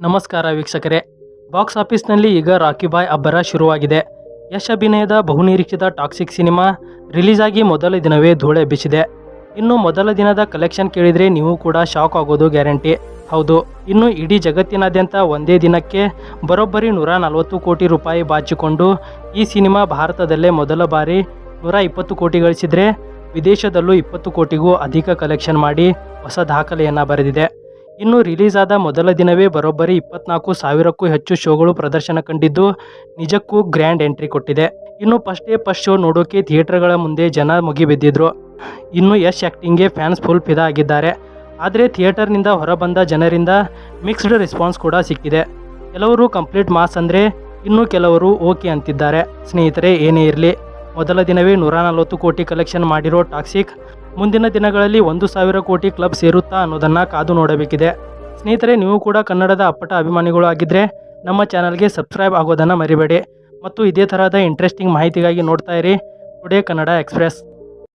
ನಮಸ್ಕಾರ ವೀಕ್ಷಕರೇ. ಬಾಕ್ಸ್ ಆಫೀಸ್ನಲ್ಲಿ ಈಗ ರಾಕಿ ಬಾಯ್ ಅಬ್ಬರ ಶುರುವಾಗಿದೆ. ಯಶ್ ಅಭಿನಯದ ಬಹುನಿರೀಕ್ಷಿತ ಟಾಕ್ಸಿಕ್ ಸಿನಿಮಾ ರಿಲೀಸ್ ಆಗಿ ಮೊದಲ ದಿನವೇ ಧೂಳೆ ಎಬ್ಬಿಸಿದೆ. ಇನ್ನು ಮೊದಲ ದಿನದ ಕಲೆಕ್ಷನ್ ಕೇಳಿದರೆ ನೀವು ಕೂಡ ಶಾಕ್ ಆಗೋದು ಗ್ಯಾರಂಟಿ. ಹೌದು, ಇನ್ನು ಇಡೀ ಜಗತ್ತಿನಾದ್ಯಂತ ಒಂದೇ ದಿನಕ್ಕೆ ಬರೋಬ್ಬರಿ 140 ಕೋಟಿ ರೂಪಾಯಿ ಬಾಚಿಕೊಂಡು ಈ ಸಿನಿಮಾ ಭಾರತದಲ್ಲೇ ಮೊದಲ ಬಾರಿ 120 ಕೋಟಿ ಗಳಿಸಿದರೆ ವಿದೇಶದಲ್ಲೂ 20 ಕೋಟಿಗೂ ಅಧಿಕ ಕಲೆಕ್ಷನ್ ಮಾಡಿ ಹೊಸ ದಾಖಲೆಯನ್ನು ಬರೆದಿದೆ. ಇನ್ನು ರಿಲೀಸ್ ಆದ ಮೊದಲ ದಿನವೇ ಬರೋಬ್ಬರಿ 24,000ಕ್ಕೂ ಹೆಚ್ಚು ಶೋಗಳು ಪ್ರದರ್ಶನ ಕಂಡಿದ್ದು ನಿಜಕ್ಕೂ ಗ್ರ್ಯಾಂಡ್ ಎಂಟ್ರಿ ಕೊಟ್ಟಿದೆ. ಇನ್ನು ಫಸ್ಟ್ ಶೋ ನೋಡೋಕೆ ಥಿಯೇಟರ್ಗಳ ಮುಂದೆ ಜನ ಮುಗಿಬಿದ್ದಿದ್ರು. ಇನ್ನು ಯಶ್ ಆ್ಯಕ್ಟಿಂಗ್ಗೆ ಫ್ಯಾನ್ಸ್ ಫುಲ್ ಫಿದಾ ಆಗಿದ್ದಾರೆ. ಆದರೆ ಥಿಯೇಟರ್ನಿಂದ ಹೊರಬಂದ ಜನರಿಂದ ಮಿಕ್ಸ್ಡ್ ರೆಸ್ಪಾನ್ಸ್ ಕೂಡ ಸಿಕ್ಕಿದೆ. ಕೆಲವರು ಕಂಪ್ಲೀಟ್ ಮಾಸ್ ಅಂದರೆ, ಇನ್ನು ಕೆಲವರು ಓಕೆ ಅಂತಿದ್ದಾರೆ. ಸ್ನೇಹಿತರೆ, ಏನೇ ಇರಲಿ, ಮೊದಲ ದಿನವೇ 140 ಕೋಟಿ ಕಲೆಕ್ಷನ್ ಮಾಡಿರೋ ಟಾಕ್ಸಿಕ್ ಮುಂದಿನ ದಿನಗಳಲ್ಲಿ 1,000 ಕೋಟಿ ಕ್ಲಬ್ ಸೇರುತ್ತಾ ಅನ್ನೋದನ್ನು ಕಾದು ನೋಡಬೇಕಿದೆ. ಸ್ನೇಹಿತರೆ, ನೀವು ಕೂಡ ಕನ್ನಡದ ಅಪ್ಪಟ ಅಭಿಮಾನಿಗಳು ಆಗಿದ್ದರೆ ನಮ್ಮ ಚಾನಲ್ಗೆ ಸಬ್ಸ್ಕ್ರೈಬ್ ಆಗೋದನ್ನು ಮರಿಬೇಡಿ. ಮತ್ತು ಇದೇ ಥರದ ಇಂಟ್ರೆಸ್ಟಿಂಗ್ ಮಾಹಿತಿಗಾಗಿ ನೋಡ್ತಾ ಇರಿ ಟುಡೇ ಕನ್ನಡ ಎಕ್ಸ್ಪ್ರೆಸ್.